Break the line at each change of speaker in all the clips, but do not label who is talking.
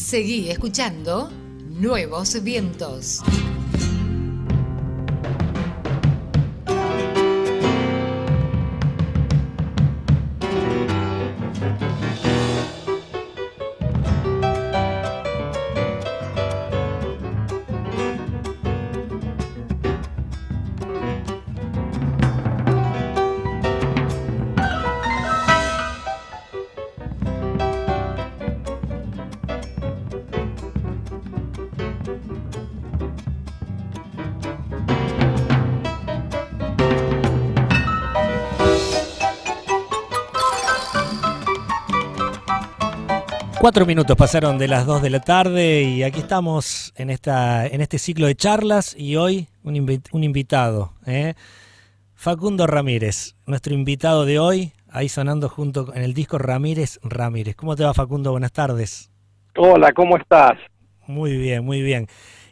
Seguí escuchando Nuevos Vientos.
Cuatro minutos pasaron de las 2 de la tarde y aquí estamos en este ciclo de charlas y hoy un invitado, Facundo Ramírez, nuestro invitado de hoy, ahí sonando junto en el disco Ramírez. ¿Cómo te va, Facundo? Buenas tardes.
Hola, ¿cómo estás?
Muy bien, muy bien.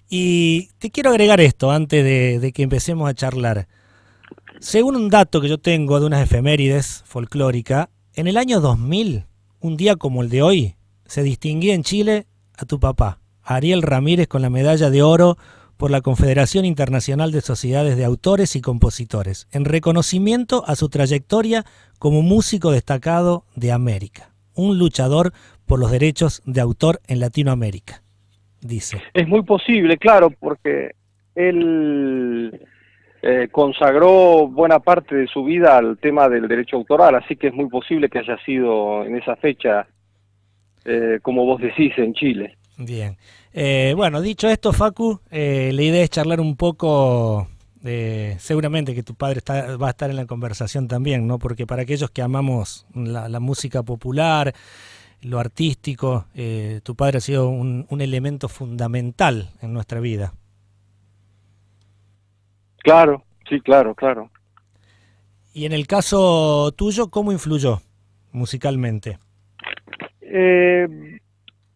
Y te quiero agregar esto antes de que empecemos a charlar. Según un dato que yo tengo de unas efemérides folclórica, en el año 2000, un día como el de hoy, se distinguía en Chile a tu papá, Ariel Ramírez, con la medalla de oro por la Confederación Internacional de Sociedades de Autores y Compositores, en reconocimiento a su trayectoria como músico destacado de América, un luchador por los derechos de autor en Latinoamérica, dice.
Es muy posible, claro, porque él consagró buena parte de su vida al tema del derecho autoral, así que es muy posible que haya sido en esa fecha, como vos decís, en Chile.
Bien. Bueno, dicho esto, Facu, la idea es charlar un poco, seguramente que tu padre va a estar en la conversación también, ¿no? Porque para aquellos que amamos la música popular, lo artístico, tu padre ha sido un elemento fundamental en nuestra vida.
Claro, sí, claro.
Y en el caso tuyo, ¿cómo influyó musicalmente?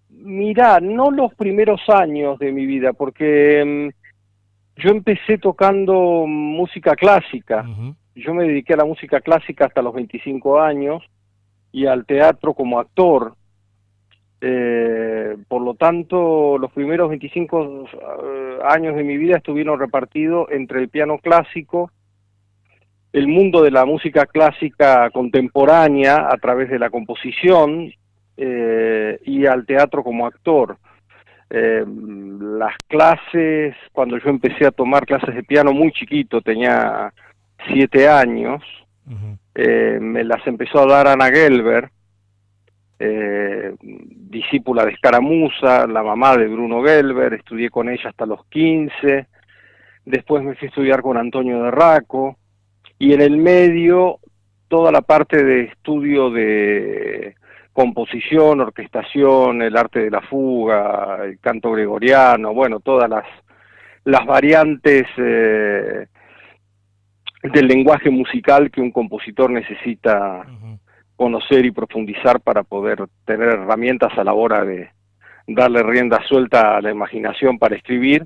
Mirá, no los primeros años de mi vida, porque yo empecé tocando música clásica.
Uh-huh.
Yo me dediqué a la música clásica hasta los 25 años y al teatro como actor. Por lo tanto, los primeros 25 años de mi vida estuvieron repartidos entre el piano clásico, el mundo de la música clásica contemporánea a través de la composición, y al teatro como actor. Las clases, cuando yo empecé a tomar clases de piano muy chiquito, tenía 7 años,
Uh-huh.
Me las empezó a dar Ana Gelber, discípula de Escaramuza, la mamá de Bruno Gelber. Estudié con ella hasta los 15, después me fui a estudiar con Antonio de Raco, y en el medio toda la parte de estudio de composición, orquestación, el arte de la fuga, el canto gregoriano, bueno, todas las variantes del lenguaje musical que un compositor necesita
Uh-huh.
conocer y profundizar para poder tener herramientas a la hora de darle rienda suelta a la imaginación para escribir.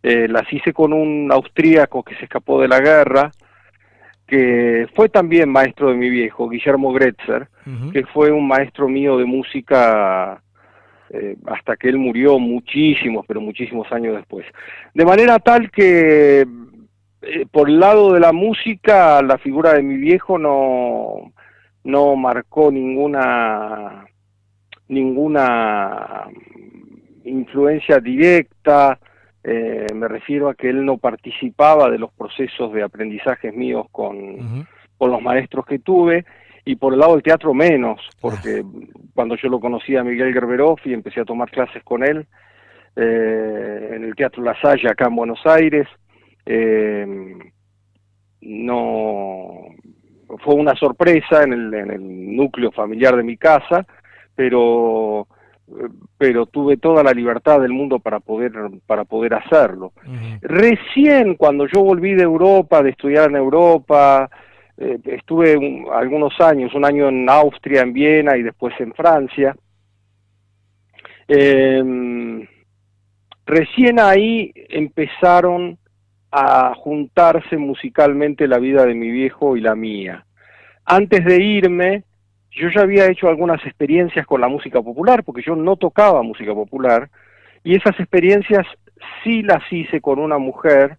Las hice con un austríaco que se escapó de la guerra, que fue también maestro de mi viejo, Guillermo Gretzer,
Uh-huh.
que fue un maestro mío de música hasta que él murió pero muchísimos años después. De manera tal que por el lado de la música, la figura de mi viejo no marcó ninguna influencia directa. Me refiero a que él no participaba de los procesos de aprendizajes míos
Uh-huh.
con los maestros que tuve, y por el lado del teatro menos, porque cuando yo lo conocí a Miguel Gerberov y empecé a tomar clases con él, en el Teatro La Salle acá en Buenos Aires, no fue una sorpresa en el núcleo familiar de mi casa, pero tuve toda la libertad del mundo para poder hacerlo.
Uh-huh.
Recién cuando yo volví de Europa, de estudiar en Europa, estuve algunos años, un año en Austria, en Viena, y después en Francia. Recién ahí empezaron a juntarse musicalmente la vida de mi viejo y la mía. Antes de irme, yo ya había hecho algunas experiencias con la música popular, porque yo no tocaba música popular, y esas experiencias sí las hice con una mujer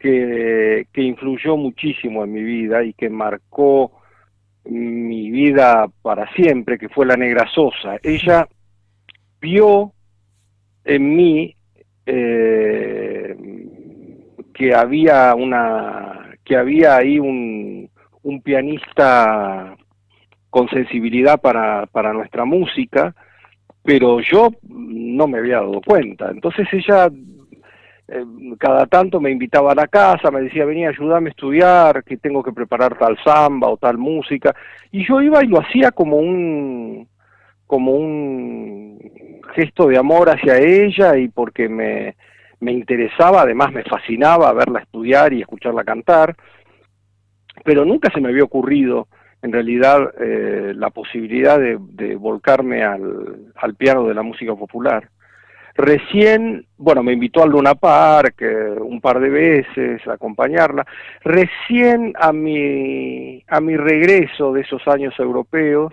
que influyó muchísimo en mi vida y que marcó mi vida para siempre, que fue la Negra Sosa. Ella vio en mí que había ahí un pianista con sensibilidad para nuestra música, pero yo no me había dado cuenta. Entonces ella cada tanto me invitaba a la casa, me decía, vení, ayúdame a estudiar, que tengo que preparar tal samba o tal música, y yo iba y lo hacía como un gesto de amor hacia ella y porque me interesaba, además me fascinaba verla estudiar y escucharla cantar, pero nunca se me había ocurrido en realidad la posibilidad de volcarme al piano de la música popular. Recién, bueno, me invitó al Luna Park un par de veces a acompañarla. Recién a mi regreso de esos años europeos,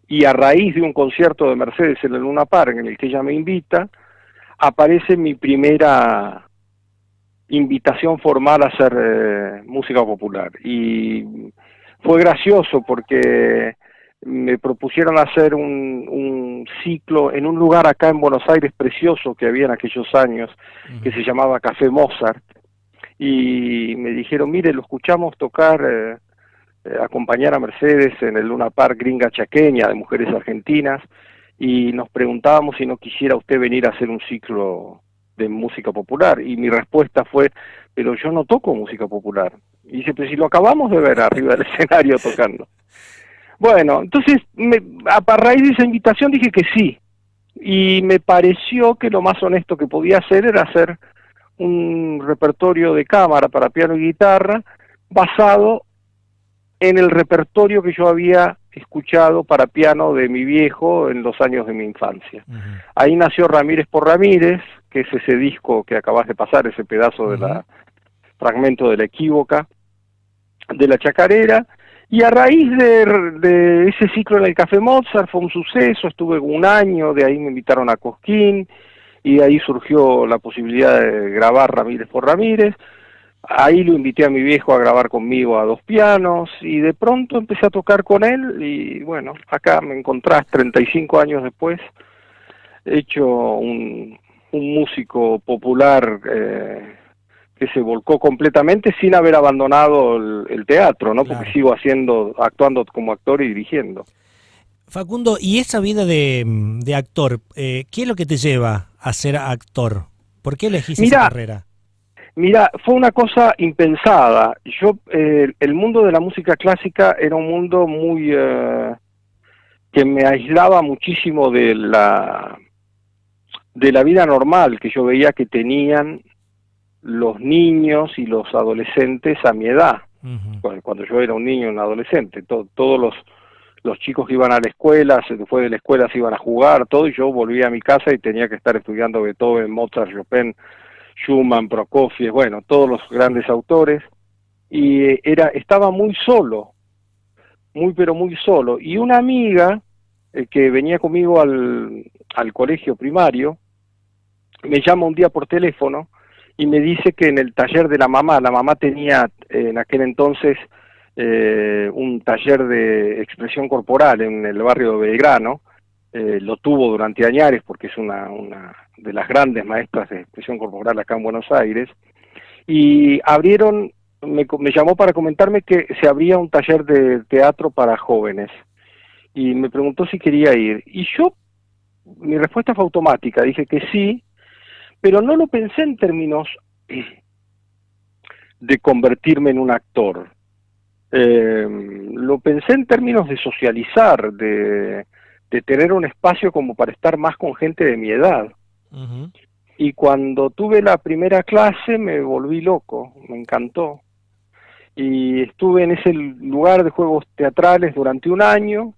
y a raíz de un concierto de Mercedes en el Luna Park en el que ella me invita, aparece mi primera invitación formal a hacer música popular. Y fue gracioso porque me propusieron hacer un ciclo en un lugar acá en Buenos Aires precioso que había en aquellos años, que se llamaba Café Mozart, y me dijeron, mire, lo escuchamos tocar, acompañar a Mercedes en el Luna Park Gringa Chaqueña de mujeres argentinas, y nos preguntábamos si no quisiera usted venir a hacer un ciclo de música popular, y mi respuesta fue, pero yo no toco música popular. Y dice, pero si lo acabamos de ver arriba del escenario tocando. Bueno, entonces a raíz de esa invitación dije que sí, y me pareció que lo más honesto que podía hacer era hacer un repertorio de cámara para piano y guitarra basado en el repertorio que yo había escuchado para piano de mi viejo en los años de mi infancia. Ahí nació Ramírez por Ramírez, que es ese disco que acabas de pasar, ese pedazo de la fragmento de La Equívoca, de la Chacarera, y a raíz de ese ciclo en el Café Mozart fue un suceso, estuve un año, de ahí me invitaron a Cosquín, y de ahí surgió la posibilidad de grabar Ramírez por Ramírez. Ahí lo invité a mi viejo a grabar conmigo a dos pianos, y de pronto empecé a tocar con él, y bueno, acá me encontrás 35 años después, hecho un músico popular que se volcó completamente sin haber abandonado el teatro, ¿no?
Claro.
Porque sigo actuando como actor y dirigiendo.
Facundo, ¿y esa vida de actor, qué es lo que te lleva a ser actor? ¿Por qué elegís esa carrera?
Mira, fue una cosa impensada. Yo, el mundo de la música clásica era un mundo muy que me aislaba muchísimo de la vida normal que yo veía que tenían los niños y los adolescentes a mi edad. Cuando yo era un niño y un adolescente, todos los chicos que iban a la escuela, después de la escuela se iban a jugar, todo, y yo volvía a mi casa y tenía que estar estudiando Beethoven, Mozart, Chopin, Schumann, Prokofiev, bueno, todos los grandes autores, y estaba muy solo, pero muy solo. Y una amiga que venía conmigo al colegio primario, me llama un día por teléfono y me dice que en el taller de la mamá tenía en aquel entonces un taller de expresión corporal en el barrio de Belgrano, lo tuvo durante años porque es una de las grandes maestras de expresión corporal acá en Buenos Aires, y me llamó para comentarme que se abría un taller de teatro para jóvenes, y me preguntó si quería ir, y mi respuesta fue automática, dije que sí, pero no lo pensé en términos de convertirme en un actor, lo pensé en términos de socializar, de tener un espacio como para estar más con gente de mi edad. Y cuando tuve la primera clase me volví loco, me encantó. Y estuve en ese lugar de juegos teatrales durante un año,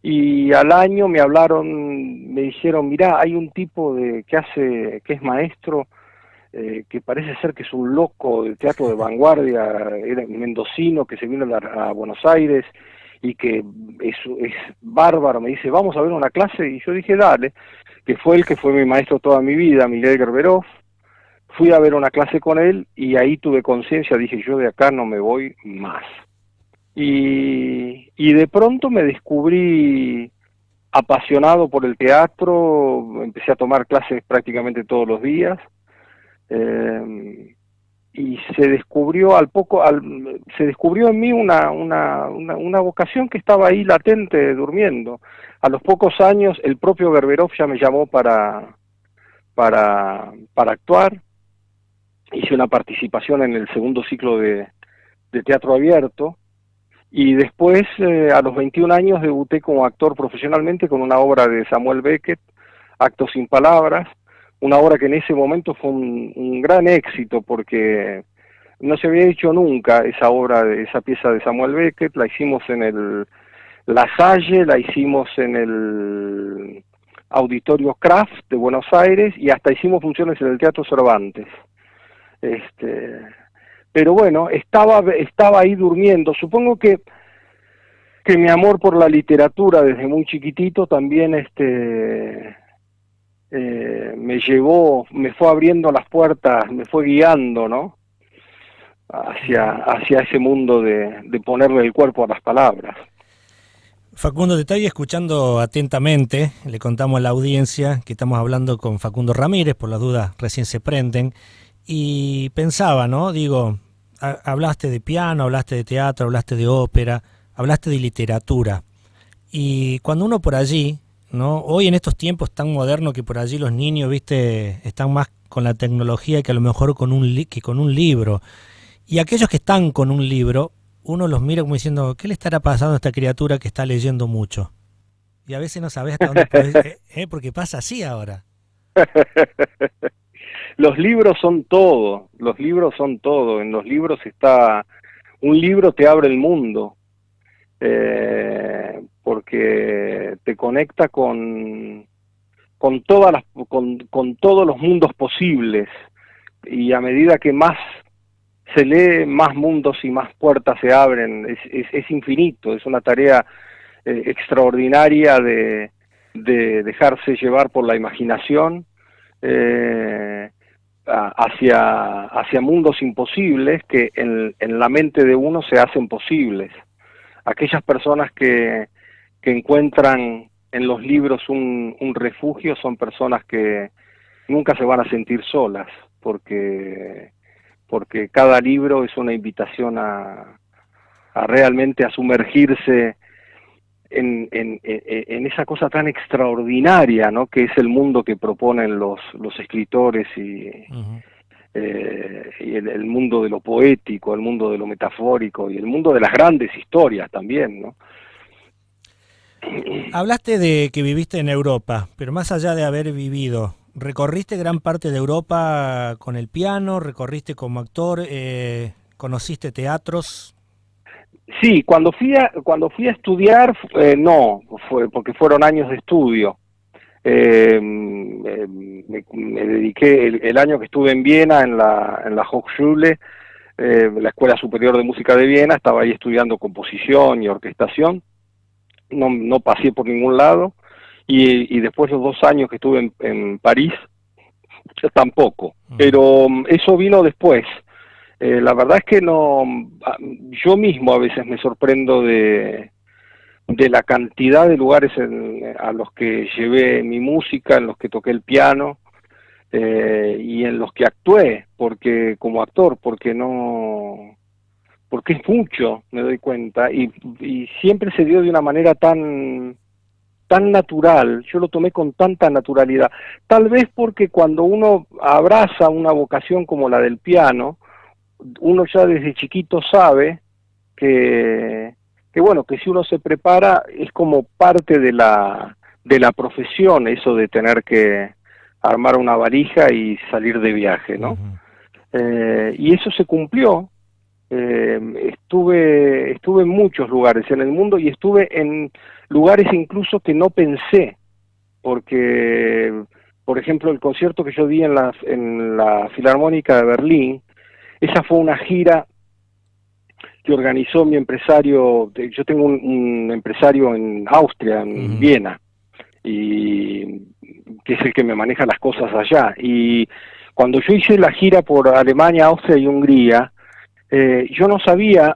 y al año me dijeron, mirá, hay un tipo que es maestro, que parece ser que es un loco de teatro de vanguardia, era mendocino que se vino a Buenos Aires, y que es bárbaro, me dice, vamos a ver una clase, y yo dije, dale, que fue el que fue mi maestro toda mi vida, Miguel Gerberov. Fui a ver una clase con él y ahí tuve conciencia, dije, yo de acá no me voy más. Y de pronto me descubrí apasionado por el teatro, empecé a tomar clases prácticamente todos los días, y se descubrió se descubrió en mí una vocación que estaba ahí latente, durmiendo. A los pocos años el propio Gerberov ya me llamó para actuar. Hice una participación en el segundo ciclo de teatro abierto, y después, a los 21 años, debuté como actor profesionalmente con una obra de Samuel Beckett, Actos sin palabras, una obra que en ese momento fue un gran éxito, porque no se había hecho nunca esa obra, esa pieza de Samuel Beckett. La hicimos en el La Salle, la hicimos en el Auditorio Kraft de Buenos Aires, y hasta hicimos funciones en el Teatro Cervantes. Pero bueno, estaba ahí durmiendo. Supongo que mi amor por la literatura desde muy chiquitito también me fue abriendo las puertas, me fue guiando, ¿no? Hacia ese mundo de ponerle el cuerpo a las palabras.
Facundo, te estoy escuchando atentamente. Le contamos a la audiencia que estamos hablando con Facundo Ramírez, por las dudas recién se prenden. Y pensaba, ¿no? Digo, hablaste de piano, hablaste de teatro, hablaste de ópera, hablaste de literatura. Y cuando uno por allí, ¿no? Hoy en estos tiempos tan modernos que por allí los niños, viste, están más con la tecnología que a lo mejor con un libro. Y aquellos que están con un libro, uno los mira como diciendo, ¿qué le estará pasando a esta criatura que está leyendo mucho? Y a veces no sabes hasta dónde podés, porque pasa así ahora.
Los libros son todo, en los libros un libro te abre el mundo, porque te conecta con todos los mundos posibles, y a medida que más se lee, más mundos y más puertas se abren. Es infinito, es una tarea extraordinaria de dejarse llevar por la imaginación, hacia mundos imposibles que en la mente de uno se hacen posibles. Aquellas personas que encuentran en los libros un refugio son personas que nunca se van a sentir solas, porque cada libro es una invitación a realmente a sumergirse en esa cosa tan extraordinaria, ¿no? Que es el mundo que proponen los escritores, y el mundo de lo poético, el mundo de lo metafórico y el mundo de las grandes historias también, ¿no?
Hablaste de que viviste en Europa, pero más allá de haber vivido, ¿recorriste gran parte de Europa con el piano? ¿Recorriste como actor? ¿Conociste teatros?
Sí, cuando fui a estudiar, no, fue porque fueron años de estudio. Me dediqué el año que estuve en Viena, en la Hochschule, la Escuela Superior de Música de Viena. Estaba ahí estudiando composición y orquestación. No pasé por ningún lado, y después los 2 años que estuve en París, tampoco, pero eso vino después. La verdad es que yo mismo a veces me sorprendo de la cantidad de lugares a los que llevé mi música, en los que toqué el piano, y en los que actué, como actor, porque es mucho, me doy cuenta, y siempre se dio de una manera tan natural. Yo lo tomé con tanta naturalidad, tal vez porque cuando uno abraza una vocación como la del piano, uno ya desde chiquito sabe que bueno, que si uno se prepara es como parte de la profesión, eso de tener que armar una valija y salir de viaje, ¿no? Y eso se cumplió. Estuve en muchos lugares en el mundo, y estuve en lugares incluso que no pensé, porque, por ejemplo, el concierto que yo di en la Filarmónica de Berlín, esa fue una gira que organizó mi empresario. Yo tengo un empresario en Austria, en Viena, y que es el que me maneja las cosas allá. Y cuando yo hice la gira por Alemania, Austria y Hungría, yo no sabía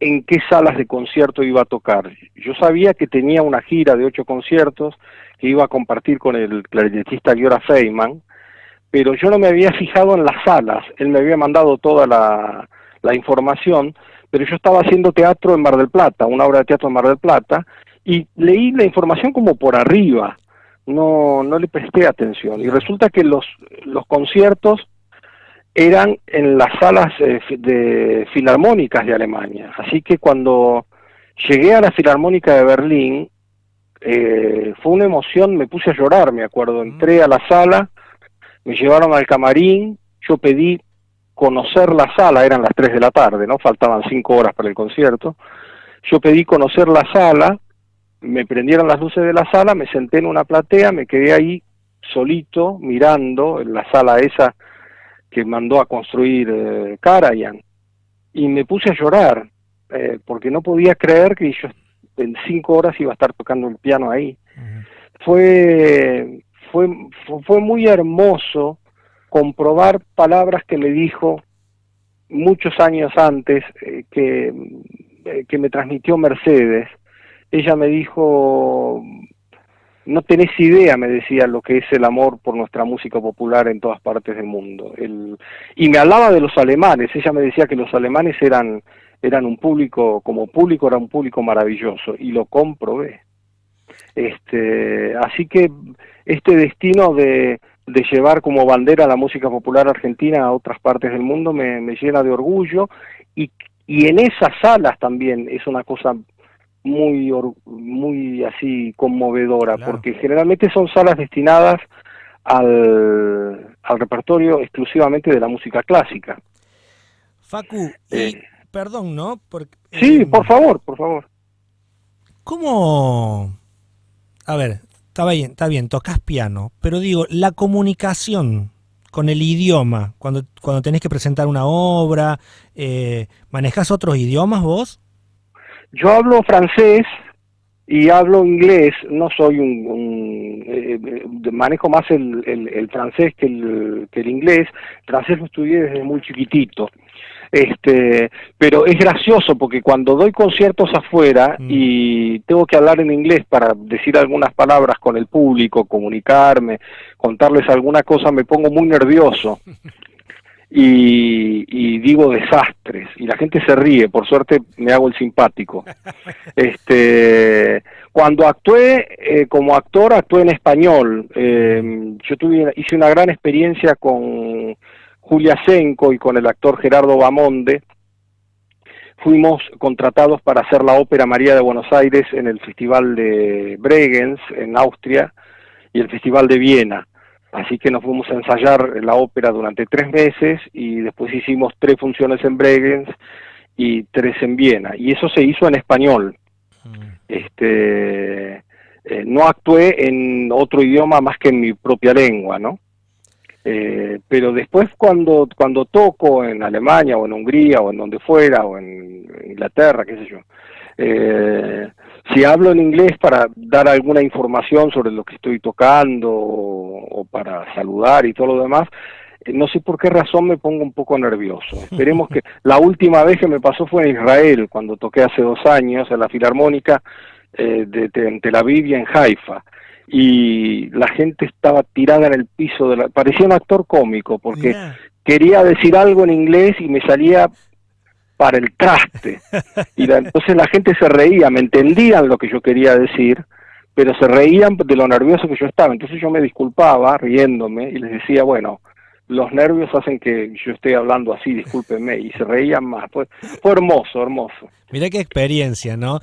en qué salas de concierto iba a tocar. Yo sabía que tenía una gira de 8 conciertos que iba a compartir con el clarinetista Giora Feynman, pero yo no me había fijado en las salas. Él me había mandado toda la información, pero yo estaba haciendo teatro en Mar del Plata, una obra de teatro en Mar del Plata, y leí la información como por arriba, no le presté atención, y resulta que los conciertos eran en las salas de filarmónicas de Alemania, así que cuando llegué a la Filarmónica de Berlín, fue una emoción, me puse a llorar, me acuerdo, entré a la sala, me llevaron al camarín, yo pedí conocer la sala, eran las 3 de la tarde, ¿no? Faltaban 5 horas para el concierto, yo pedí conocer la sala, me prendieron las luces de la sala, me senté en una platea, me quedé ahí solito, mirando en la sala esa que mandó a construir Karajan, y me puse a llorar, porque no podía creer que yo en 5 horas iba a estar tocando el piano ahí. Fue muy hermoso comprobar palabras que me dijo muchos años antes, que me transmitió Mercedes. Ella me dijo: no tenés idea, me decía, lo que es el amor por nuestra música popular en todas partes del mundo. Y me hablaba de los alemanes. Ella me decía que los alemanes eran un público, como público era un público maravilloso, y lo comprobé. Así que este destino de llevar como bandera la música popular argentina a otras partes del mundo me llena de orgullo, y en esas salas también es una cosa muy así conmovedora, claro, porque generalmente son salas destinadas al repertorio exclusivamente de la música clásica.
Facu, perdón, ¿no? Porque,
sí, por favor.
¿Cómo? A ver, está bien, tocas piano, pero digo, la comunicación con el idioma, cuando tenés que presentar una obra, ¿manejás otros idiomas vos?
Yo hablo francés y hablo inglés, no soy manejo más el francés que el inglés. El francés lo estudié desde muy chiquitito. Pero es gracioso porque cuando doy conciertos afuera y tengo que hablar en inglés para decir algunas palabras con el público, comunicarme, contarles alguna cosa, me pongo muy nervioso. Y digo desastres, y la gente se ríe, por suerte me hago el simpático. Cuando actué como actor, actué en español. Yo hice una gran experiencia con Julia Senko y con el actor Gerardo Bamonde. Fuimos contratados para hacer la ópera María de Buenos Aires en el Festival de Bregenz, en Austria, y el Festival de Viena. Así que nos fuimos a ensayar la ópera durante 3 meses, y después hicimos 3 funciones en Bregenz y 3 en Viena, y eso se hizo en español. No actué en otro idioma más que en mi propia lengua, ¿no? Pero después cuando toco en Alemania o en Hungría o en donde fuera, o en Inglaterra, qué sé yo, si hablo en inglés para dar alguna información sobre lo que estoy tocando o para saludar y todo lo demás, no sé por qué razón me pongo un poco nervioso. Esperemos que... La última vez que me pasó fue en Israel, cuando toqué hace 2 años en la Filarmónica en Tel Aviv y en Haifa, y la gente estaba tirada en el piso, parecía un actor cómico, porque quería decir algo en inglés y me salía para el traste, y entonces la gente se reía, me entendían lo que yo quería decir, pero se reían de lo nervioso que yo estaba. Entonces yo me disculpaba riéndome y les decía, bueno, los nervios hacen que yo esté hablando así, discúlpenme, y se reían más. Fue hermoso.
Mirá qué experiencia, ¿no?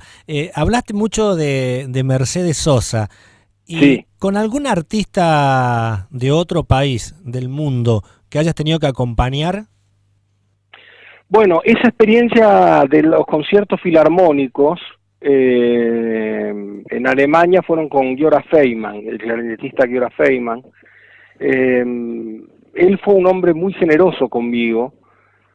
Hablaste mucho de Mercedes Sosa, y
sí.
¿Con algún artista de otro país del mundo que hayas tenido que acompañar?
Bueno, esa experiencia de los conciertos filarmónicos en Alemania fueron con Giora Feynman, el clarinetista Giora Feynman. Él fue un hombre muy generoso conmigo,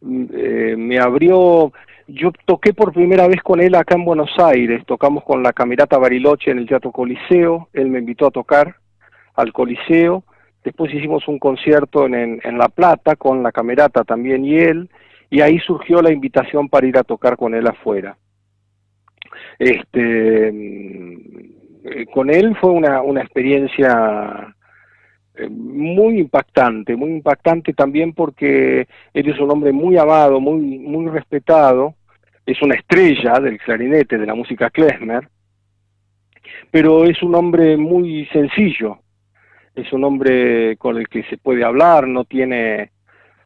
me abrió... Yo toqué por primera vez con él acá en Buenos Aires, tocamos con la Camerata Bariloche en el Teatro Coliseo, él me invitó a tocar al Coliseo, después hicimos un concierto en La Plata con la Camerata también y él, y ahí surgió la invitación para ir a tocar con él afuera. Con él fue una experiencia muy impactante también porque él es un hombre muy amado, muy respetado, es una estrella del clarinete, de la música klezmer, pero es un hombre muy sencillo, es un hombre con el que se puede hablar, no tiene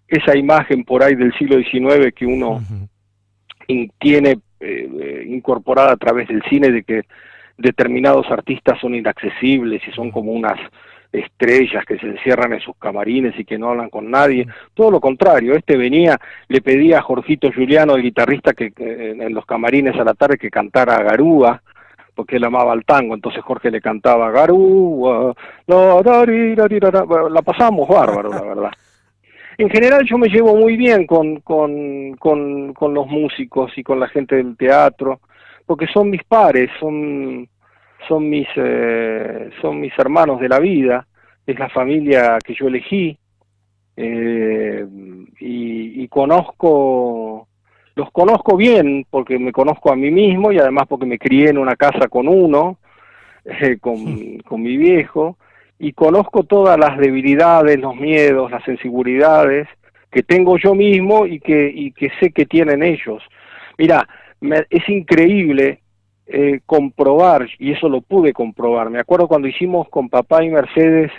esa imagen por ahí del siglo XIX que uno tiene incorporada a través del cine de que determinados artistas son inaccesibles y son como unas estrellas que se encierran en sus camarines y que no hablan con nadie. Todo lo contrario, venía, le pedía a Jorgito Giuliano, el guitarrista, que en los camarines a la tarde que cantara Garúa, porque él amaba el tango, entonces Jorge le cantaba Garúa, la pasábamos bárbaro, la verdad. En general yo me llevo muy bien con los músicos y con la gente del teatro, porque son mis pares, son mis hermanos de la vida, es la familia que yo elegí, y los conozco bien porque me conozco a mí mismo y además porque me crié en una casa con con mi viejo, y conozco todas las debilidades, los miedos, las inseguridades que tengo yo mismo y que sé que tienen ellos. Mira, es increíble comprobar, y eso lo pude comprobar. Me acuerdo cuando hicimos con papá y Mercedes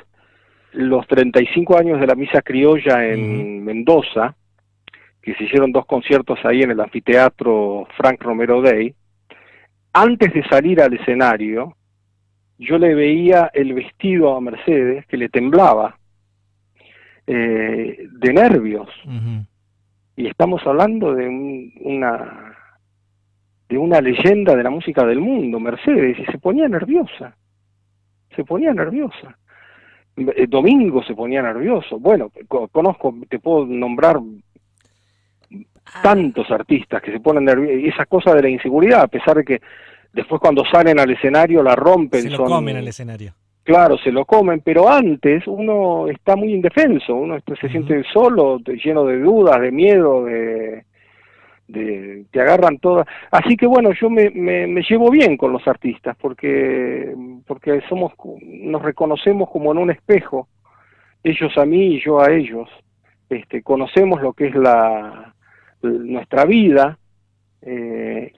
los 35 años de la Misa Criolla en Mendoza, que se hicieron 2 conciertos ahí en el anfiteatro Frank Romero Day. Antes de salir al escenario, yo le veía el vestido a Mercedes que le temblaba de nervios. Y estamos hablando de una leyenda de la música del mundo, Mercedes, y se ponía nerviosa. Domingo se ponía nervioso. Bueno, conozco, te puedo nombrar tantos artistas que se ponen nerviosos, y esa cosa de la inseguridad, a pesar de que después cuando salen al escenario la rompen.
Se lo comen al escenario.
Claro, se lo comen, pero antes uno está muy indefenso, uno se siente solo, lleno de dudas, de miedo, te agarran todas. Así que bueno, yo me llevo bien con los artistas porque nos reconocemos como en un espejo, ellos a mí y yo a ellos. Conocemos lo que es nuestra vida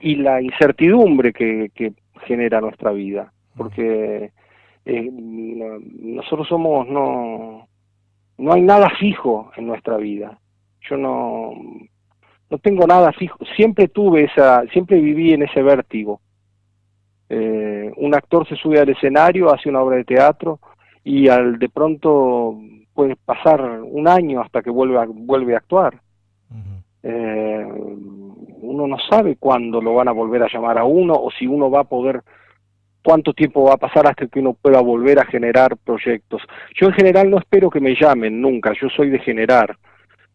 y la incertidumbre que genera nuestra vida, porque nosotros no hay nada fijo en nuestra vida. Yo no tengo nada fijo, siempre viví en ese vértigo. Un actor se sube al escenario, hace una obra de teatro y de pronto puede pasar un año hasta que vuelve a actuar. Uno no sabe cuándo lo van a volver a llamar a uno o si uno va a poder, cuánto tiempo va a pasar hasta que uno pueda volver a generar proyectos. Yo en general no espero que me llamen nunca, yo soy de generar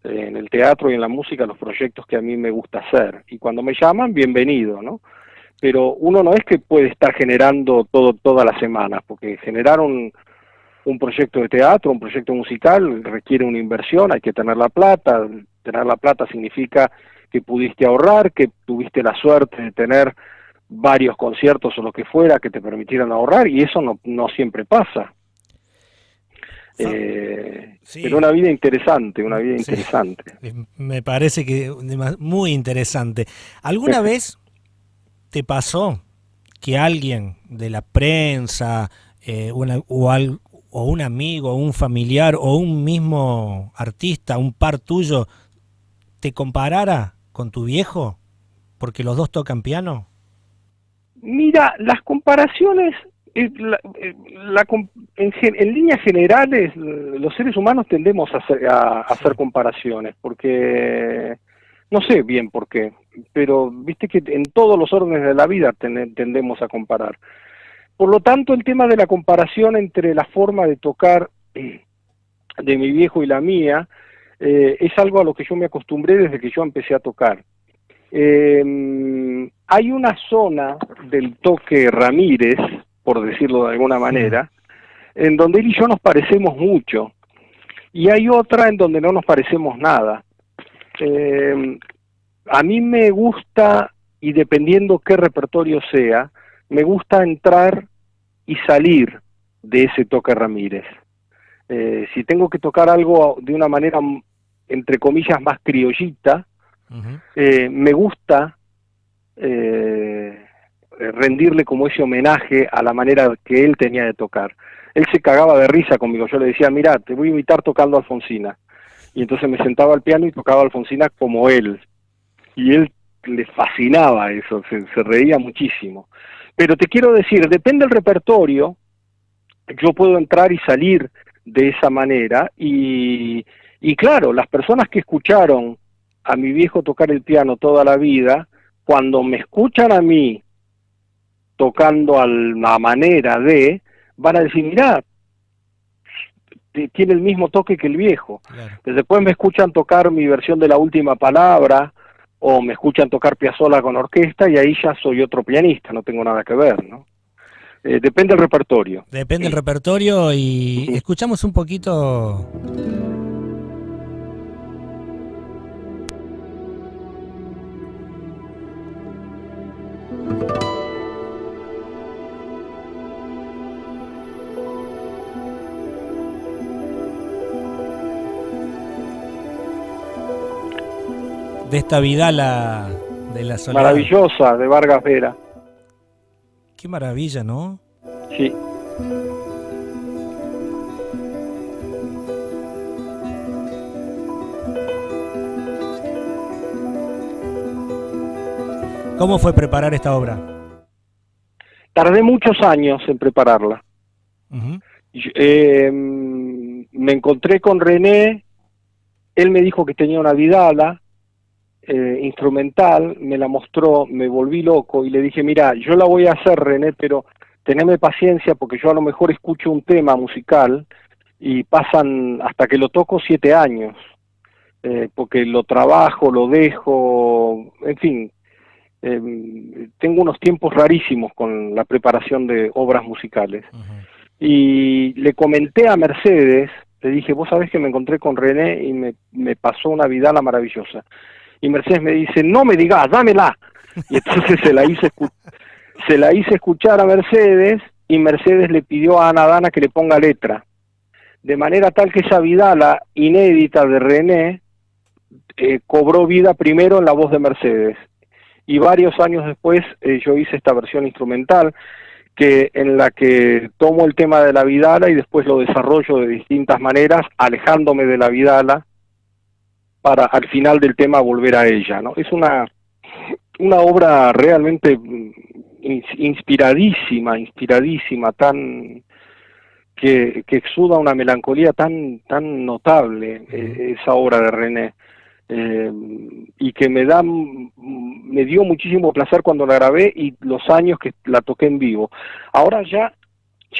en el teatro y en la música los proyectos que a mí me gusta hacer, y cuando me llaman, bienvenido, ¿no? Pero uno no es que puede estar generando todas las semanas, porque generar un proyecto de teatro, un proyecto musical requiere una inversión, hay que tener la plata significa que pudiste ahorrar, que tuviste la suerte de tener varios conciertos o lo que fuera que te permitieran ahorrar, y eso no siempre pasa. Sí. Pero una vida interesante.
Me parece que muy interesante. ¿Alguna vez te pasó que alguien de la prensa, o un amigo, un familiar, o un mismo artista, un par tuyo, te comparara con tu viejo? Porque los dos tocan piano.
Mira, las comparaciones, en líneas generales, los seres humanos tendemos a hacer comparaciones, porque no sé bien por qué, pero viste que en todos los órdenes de la vida tendemos a comparar. Por lo tanto, el tema de la comparación entre la forma de tocar de mi viejo y la mía es algo a lo que yo me acostumbré desde que yo empecé a tocar. Hay una zona del toque Ramírez, por decirlo de alguna manera, en donde él y yo nos parecemos mucho, y hay otra en donde no nos parecemos nada. A mí me gusta, y dependiendo qué repertorio sea, me gusta entrar y salir de ese toque Ramírez. Si tengo que tocar algo de una manera, entre comillas, más criollita, me gusta rendirle como ese homenaje a la manera que él tenía de tocar. Él se cagaba de risa conmigo, yo le decía, mirá, te voy a imitar tocando Alfonsina. Y entonces me sentaba al piano y tocaba Alfonsina como él. Y él le fascinaba eso, se reía muchísimo. Pero te quiero decir, depende del repertorio, yo puedo entrar y salir de esa manera, y claro, las personas que escucharon a mi viejo tocar el piano toda la vida, cuando me escuchan a mí tocando a la manera de, van a decir, mirá, tiene el mismo toque que el viejo.
Claro.
Después me escuchan tocar mi versión de La Última Palabra, o me escuchan tocar Piazzolla con orquesta, y ahí ya soy otro pianista, no tengo nada que ver, ¿no? Depende del repertorio.
Depende del repertorio, y escuchamos un poquito. De esta Vidala de la Soledad.
Maravillosa, de Vargas Vera.
Qué maravilla, ¿no?
Sí.
¿Cómo fue preparar esta obra?
Tardé muchos años en prepararla.
Uh-huh.
Me encontré con René, él me dijo que tenía una Vidala instrumental, me la mostró, me volví loco y le dije, mira, yo la voy a hacer, René, pero teneme paciencia porque yo a lo mejor escucho un tema musical y pasan, hasta que lo toco, 7 años, porque lo trabajo, lo dejo, en fin, tengo unos tiempos rarísimos con la preparación de obras musicales.
Uh-huh.
Y le comenté a Mercedes, le dije, vos sabés que me encontré con René y me pasó una Vidala maravillosa. Y Mercedes me dice, no me digas, dámela. Y entonces se la hice escuchar a Mercedes, y Mercedes le pidió a Ana Dana que le ponga letra. De manera tal que esa Vidala inédita de René cobró vida primero en la voz de Mercedes. Y varios años después yo hice esta versión instrumental, en la que tomo el tema de la Vidala y después lo desarrollo de distintas maneras, alejándome de la Vidala, para al final del tema volver a ella, ¿no? Es una obra realmente inspiradísima, tan que exuda una melancolía tan notable, esa obra de René, y que me dio muchísimo placer cuando la grabé y los años que la toqué en vivo. Ahora ya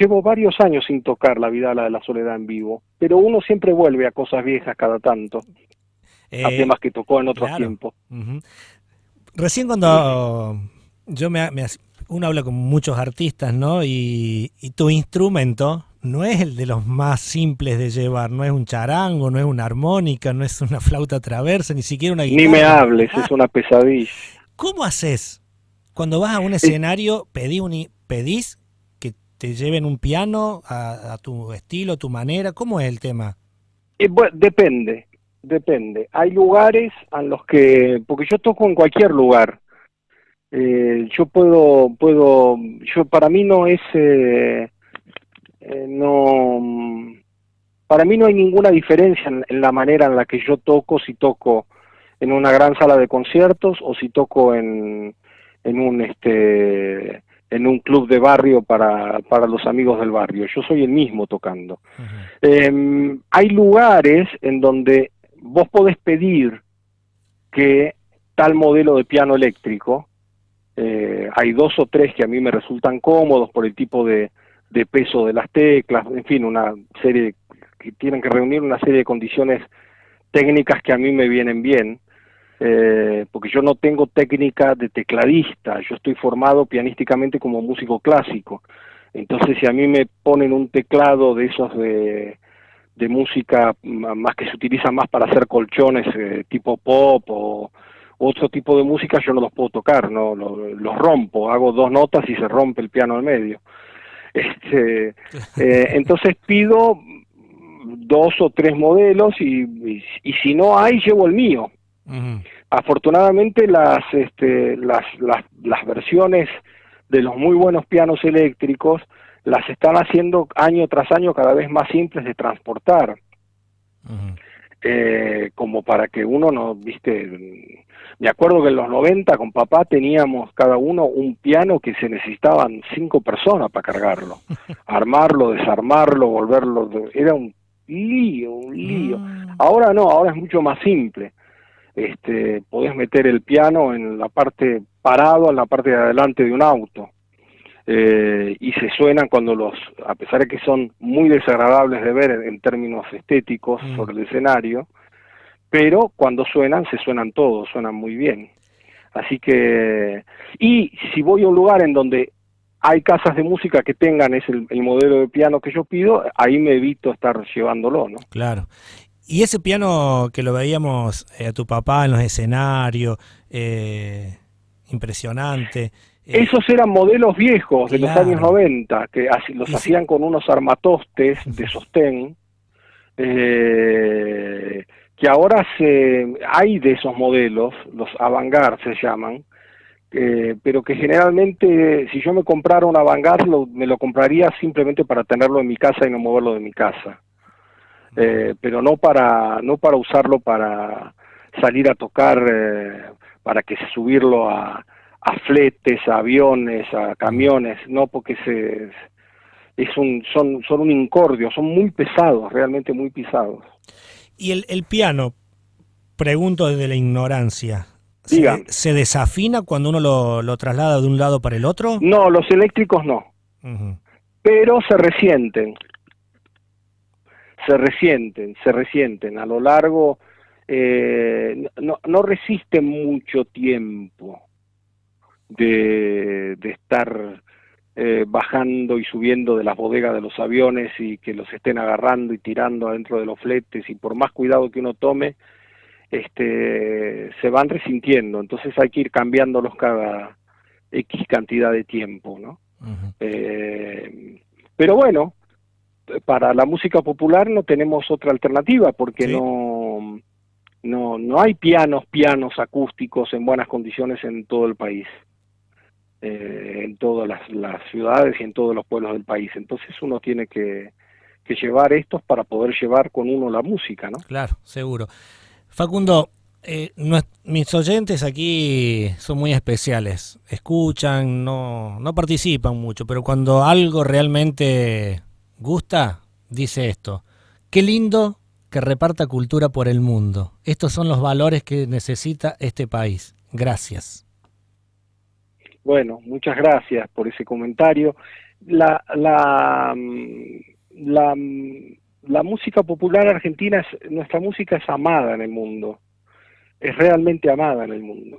llevo varios años sin tocar la Vidala de la Soledad en vivo, pero uno siempre vuelve a cosas viejas cada tanto, a temas que tocó en otros tiempos.
Uh-huh. Recién cuando uno habla con muchos artistas, ¿no? Y tu instrumento no es el de los más simples de llevar, no es un charango, no es una armónica, no es una flauta traversa, ni siquiera una guitarra.
Ni me hables, es una pesadilla.
¿Cómo haces? Cuando vas a un escenario, pedís que te lleven un piano a tu estilo, tu manera, ¿cómo es el tema?
Bueno, depende. Hay lugares en los que, porque yo toco en cualquier lugar, yo para mí no es, para mí no hay ninguna diferencia en la manera en la que yo toco, si toco en una gran sala de conciertos o si toco en un club de barrio para los amigos del barrio. Yo soy el mismo tocando. Uh-huh. Hay lugares en donde vos podés pedir que tal modelo de piano eléctrico, hay 2 o 3 que a mí me resultan cómodos por el tipo de peso de las teclas, en fin, una serie que tienen que reunir una serie de condiciones técnicas que a mí me vienen bien. porque yo no tengo técnica de tecladista, yo estoy formado pianísticamente como músico clásico. Entonces, si a mí me ponen un teclado de esos de música más que se utiliza más para hacer colchones tipo pop o otro tipo de música, yo no los puedo tocar, no los rompo, hago 2 notas y se rompe el piano al medio. Entonces pido 2 o 3 modelos y si no hay, llevo el mío.
Ujú.
Afortunadamente las versiones de los muy buenos pianos eléctricos las están haciendo año tras año cada vez más simples de transportar,
Ujú.
como para que uno no, viste, me acuerdo que en los 90 con papá teníamos cada uno un piano que se necesitaban 5 personas para cargarlo, armarlo, desarmarlo, volverlo, era un lío.
Mm.
Ahora no, ahora es mucho más simple. Podés meter el piano en la parte parado, en la parte de adelante de un auto, y se suenan a pesar de que son muy desagradables de ver en términos estéticos
Mm.
sobre el escenario, pero cuando suenan, se suenan todos, suenan muy bien. Así que, y si voy a un lugar en donde hay casas de música que tengan el modelo de piano que yo pido, ahí me evito estar llevándolo, ¿no?
Claro. Y ese piano que lo veíamos a tu papá en los escenarios, impresionante.
Esos eran modelos viejos de los años
Claro.
90, que los
Y
hacían con unos armatostes de sostén, que ahora hay de esos modelos, los Avantgarde se llaman, pero que generalmente si yo me comprara un Avantgarde me lo compraría simplemente para tenerlo en mi casa y no moverlo de mi casa, pero no para usarlo para salir a tocar, para que subirlo a fletes, a aviones, a
mm.
camiones, no, porque son un incordio, son muy pesados, realmente muy pesados.
Y el piano, pregunto desde la ignorancia,
Digan,
se desafina cuando uno lo traslada de un lado para el otro?
no, los eléctricos no,
Ujú.
pero se resienten a lo largo, no resisten mucho tiempo de estar bajando y subiendo de las bodegas de los aviones y que los estén agarrando y tirando adentro de los fletes, y por más cuidado que uno tome, se van resintiendo, entonces hay que ir cambiándolos cada X cantidad de tiempo, ¿no?
Ujú.
Pero bueno, para la música popular no tenemos otra alternativa, porque
Sí.
no hay pianos acústicos en buenas condiciones en todo el país, en todas las ciudades y en todos los pueblos del país. Entonces uno tiene que llevar estos para poder llevar con uno la música, ¿no?
Claro, seguro. Facundo, mis oyentes aquí son muy especiales. Escuchan, no participan mucho, pero cuando algo realmente gusta, dice esto. Qué lindo que reparta cultura por el mundo. Estos son los valores que necesita este país. Gracias.
Bueno, muchas gracias por ese comentario. La música popular argentina, nuestra música es amada en el mundo, es realmente amada en el mundo.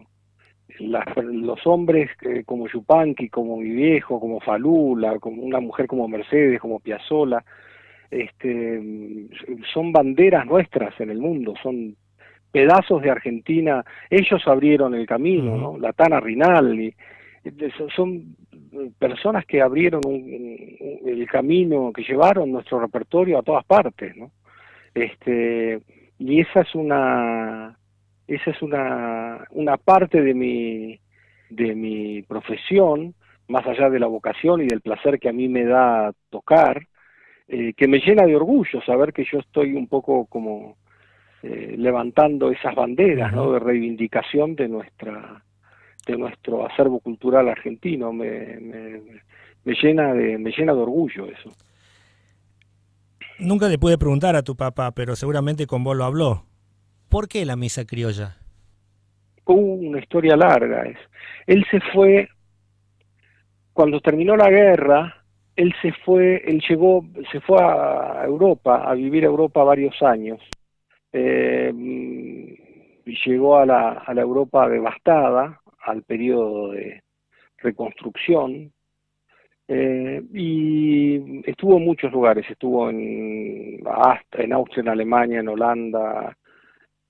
Los hombres como Yupanqui, como mi viejo, como Falula, como una mujer como Mercedes, como Piazzolla, son banderas nuestras en el mundo, son pedazos de Argentina. Ellos abrieron el camino,
Ujú.
¿no? La Tana Rinaldi, son personas que abrieron el camino, que llevaron nuestro repertorio a todas partes, ¿no? Y esa es una parte de mi profesión, más allá de la vocación y del placer que a mí me da tocar, que me llena de orgullo saber que yo estoy un poco como levantando esas banderas,
Ujú.
¿no? De reivindicación de nuestro acervo cultural argentino. Me llena de orgullo eso.
Nunca le pude preguntar a tu papá, pero seguramente con vos lo habló. ¿Por qué la misa criolla?
Una historia larga es. Él se fue cuando terminó la guerra. Se fue a Europa, a vivir a Europa varios años. Eh, llegó a la Europa devastada, al periodo de reconstrucción, y estuvo en muchos lugares, estuvo hasta en Austria, en Alemania, en Holanda,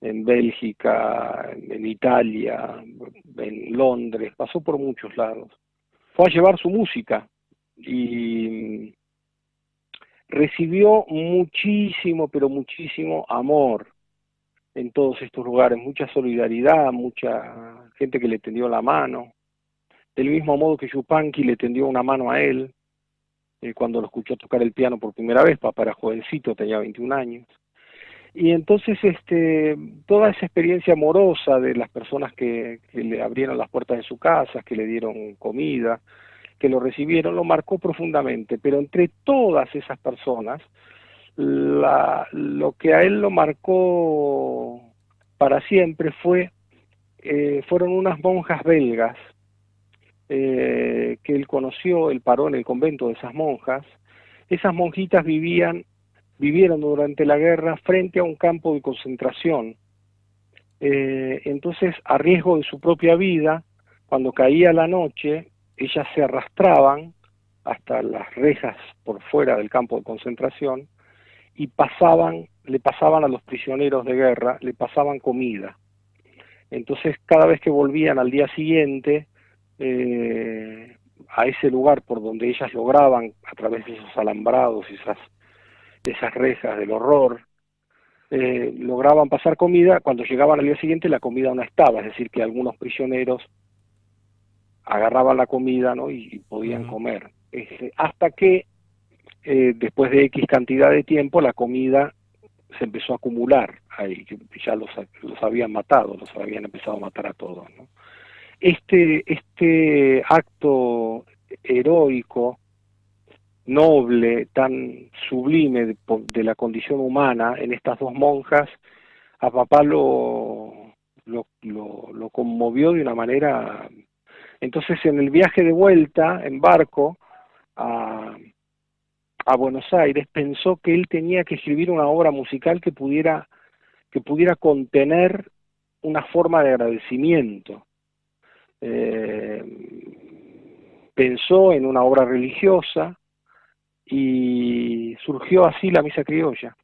en Bélgica, en Italia, en Londres, pasó por muchos lados. Fue a llevar su música y recibió muchísimo, pero muchísimo amor en todos estos lugares, mucha solidaridad, mucha gente que le tendió la mano, del mismo modo que Yupanqui le tendió una mano a él cuando lo escuchó tocar el piano por primera vez. Papá era jovencito, tenía 21 años. Y entonces toda esa experiencia amorosa de las personas que le abrieron las puertas de su casa, que le dieron comida, que lo recibieron, lo marcó profundamente. Pero entre todas esas personas, lo que a él lo marcó para siempre fueron unas monjas belgas que él conoció. Él paró en el convento de esas monjas. Esas monjitas vivieron durante la guerra frente a un campo de concentración. Entonces, a riesgo de su propia vida, cuando caía la noche, ellas se arrastraban hasta las rejas por fuera del campo de concentración y le pasaban a los prisioneros de guerra, le pasaban comida. Entonces, cada vez que volvían al día siguiente a ese lugar por donde ellas lograban, a través de esos alambrados y esas rejas del horror, lograban pasar comida. Cuando llegaban al día siguiente la comida no estaba, es decir, que algunos prisioneros agarraban la comida, ¿no? y podían comer. Hasta que después de X cantidad de tiempo la comida se empezó a acumular ahí, que ya los habían matado, los habían empezado a matar a todos, ¿no? Este acto heroico, noble, tan sublime de la condición humana en estas dos monjas, a papá lo conmovió de una manera. Entonces, en el viaje de vuelta en barco a Buenos Aires, pensó que él tenía que escribir una obra musical que pudiera contener una forma de agradecimiento. Pensó en una obra religiosa y surgió así la Misa Criolla.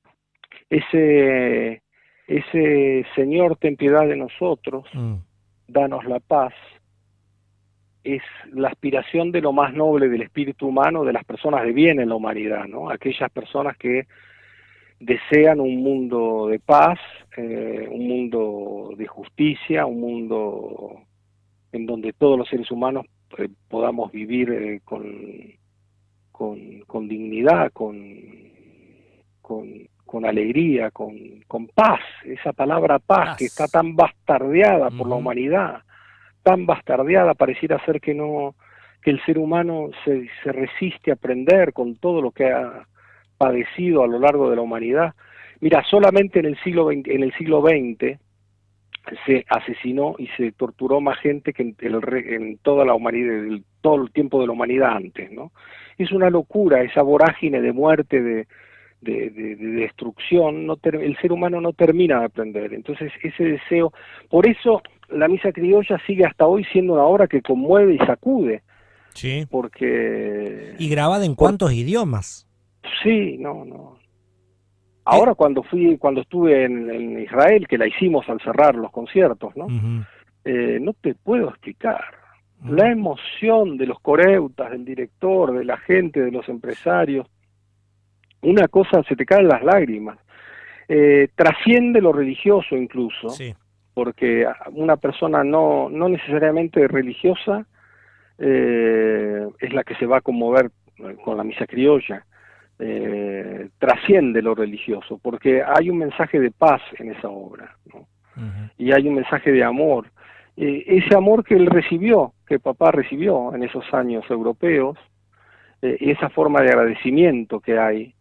Ese Señor, ten piedad de nosotros, danos la paz, es la aspiración de lo más noble del espíritu humano, de las personas de bien en la humanidad, ¿no? Aquellas personas que desean un mundo de paz, un mundo de justicia, un mundo en donde todos los seres humanos podamos vivir con dignidad, con alegría, con paz. Esa palabra paz que está tan bastardeada por la humanidad, tan bastardeada, pareciera ser que el ser humano se resiste a aprender con todo lo que ha padecido a lo largo de la humanidad. Mira, solamente en el siglo XX se asesinó y se torturó más gente que en toda la humanidad, todo el tiempo de la humanidad antes, ¿no? Es una locura esa vorágine de muerte, de destrucción. El ser humano no termina de aprender. Entonces ese deseo, por eso la Misa Criolla sigue hasta hoy siendo una obra que conmueve y sacude.
Sí.
Porque...
¿Y grabada en cuántos idiomas?
Sí, no. Ahora cuando estuve en Israel, que la hicimos al cerrar los conciertos, ¿no? No te puedo explicar la emoción de los coreutas, del director, de la gente, de los empresarios. Una cosa, se te caen las lágrimas. Trasciende lo religioso incluso, sí, porque una persona no necesariamente religiosa es la que se va a conmover con la Misa Criolla. Trasciende lo religioso, porque hay un mensaje de paz en esa obra, ¿no? Y hay un mensaje de amor. Ese amor que él recibió, que papá recibió en esos años europeos, y esa forma de agradecimiento que hay.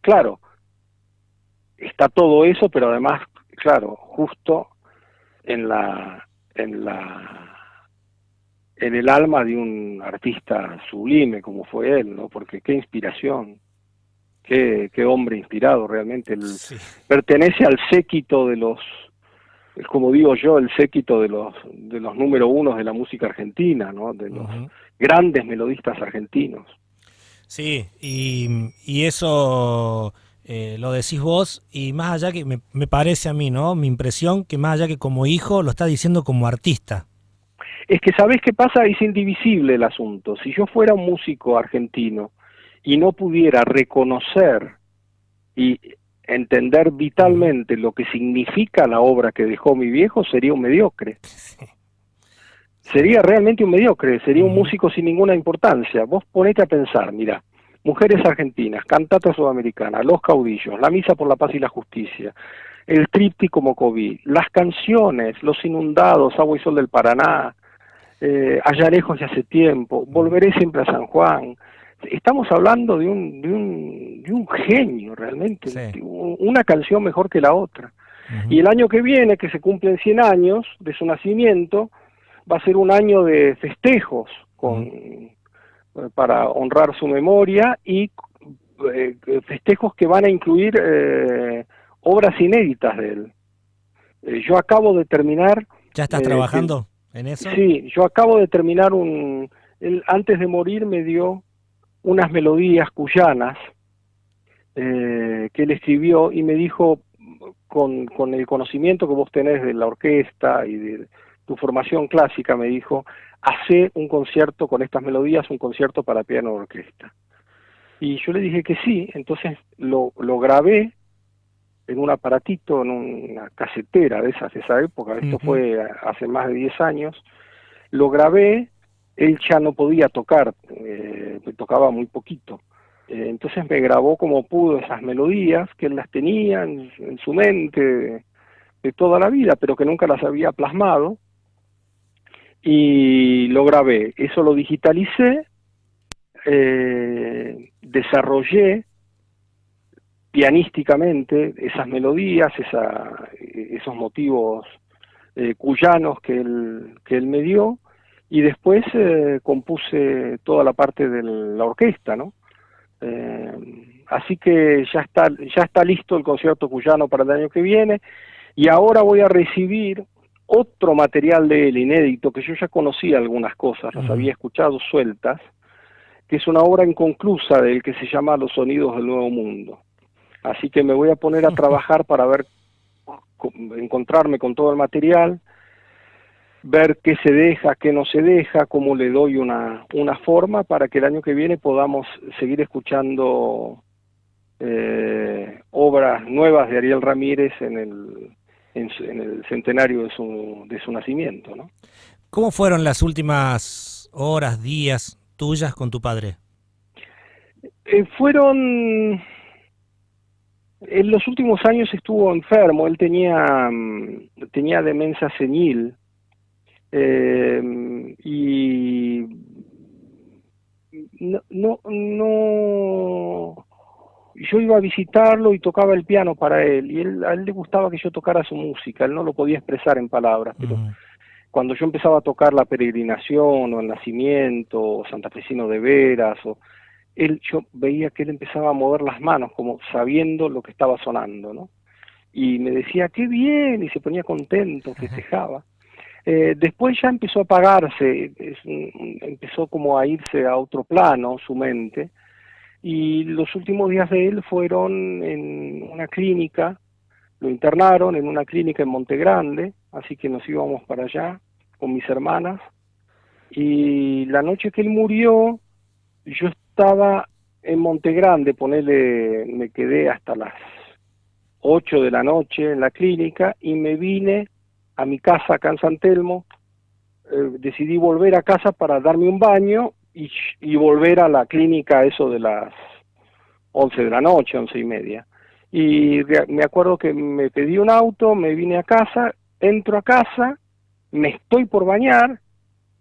Claro, está todo eso, pero además, claro, justo en el alma de un artista sublime como fue él, ¿no? Porque qué inspiración, qué hombre inspirado realmente. Sí. Pertenece al séquito de los es como digo yo, el séquito de los número unos de la música argentina, ¿no? De los grandes melodistas argentinos.
Sí, y eso lo decís vos, y más allá que me parece a mí, ¿no? Mi impresión que más allá que como hijo, lo está diciendo como artista.
Es que ¿sabés qué pasa? Es indivisible el asunto. Si yo fuera un músico argentino y no pudiera reconocer y entender vitalmente lo que significa la obra que dejó mi viejo, sería un mediocre.
Sí.
Sería realmente un mediocre, sería un músico sin ninguna importancia. Vos ponete a pensar, mira, Mujeres Argentinas, Cantata Sudamericana, Los Caudillos, La Misa por la Paz y la Justicia, el Tríptico Mocoví, las canciones, Los Inundados, Agua y Sol del Paraná, Allá lejos y hace tiempo, Volveré siempre a San Juan. Estamos hablando de un genio realmente,
Sí.
una canción mejor que la otra. Y el año que viene, que se cumplen 100 años de su nacimiento, va a ser un año de festejos para honrar su memoria y festejos que van a incluir obras inéditas de él. Yo acabo de terminar...
¿Ya estás trabajando en eso?
Sí, yo acabo de terminar él, antes de morir me dio unas melodías cuyanas que él escribió y me dijo, con el conocimiento que vos tenés de la orquesta y de tu formación clásica, me dijo, hacé un concierto con estas melodías, un concierto para piano y orquesta. Y yo le dije que sí, entonces lo grabé en un aparatito, en una casetera de esa época, esto fue hace más de 10 años, lo grabé, él ya no podía tocar, tocaba muy poquito, entonces me grabó como pudo esas melodías, que él las tenía en su mente de toda la vida, pero que nunca las había plasmado, y lo grabé, eso lo digitalicé, desarrollé pianísticamente esas melodías, esos motivos cuyanos que él me dio, y después compuse toda la parte de la orquesta, ¿no? Así que ya está listo el concierto cuyano para el año que viene, y ahora voy a recibir otro material de él inédito, que yo ya conocía algunas cosas, las había escuchado sueltas, que es una obra inconclusa de él que se llama Los Sonidos del Nuevo Mundo. Así que me voy a poner a trabajar para encontrarme con todo el material, ver qué se deja, qué no se deja, cómo le doy una forma para que el año que viene podamos seguir escuchando obras nuevas de Ariel Ramírez en el centenario de su nacimiento, ¿no?
¿Cómo fueron las últimas horas, días tuyas con tu padre?
Fueron... En los últimos años estuvo enfermo, él tenía demencia senil, y yo iba a visitarlo y tocaba el piano para él, y a él le gustaba que yo tocara su música, él no lo podía expresar en palabras, pero cuando yo empezaba a tocar La Peregrinación, o El Nacimiento, o Santafesino de Veras, yo veía que él empezaba a mover las manos, como sabiendo lo que estaba sonando, ¿no? Y me decía, qué bien, y se ponía contento, festejaba. Después ya empezó a apagarse, empezó como a irse a otro plano su mente, y los últimos días de él fueron en una clínica, lo internaron en una clínica en Monte Grande, así que nos íbamos para allá con mis hermanas, y la noche que él murió, yo estaba en Monte Grande, me quedé hasta las 8 de la noche en la clínica y me vine a mi casa acá en San Telmo, decidí volver a casa para darme un baño y volver a la clínica a eso de las 11 de la noche, 11:30. Y me acuerdo que me pedí un auto, me vine a casa, entro a casa, me estoy por bañar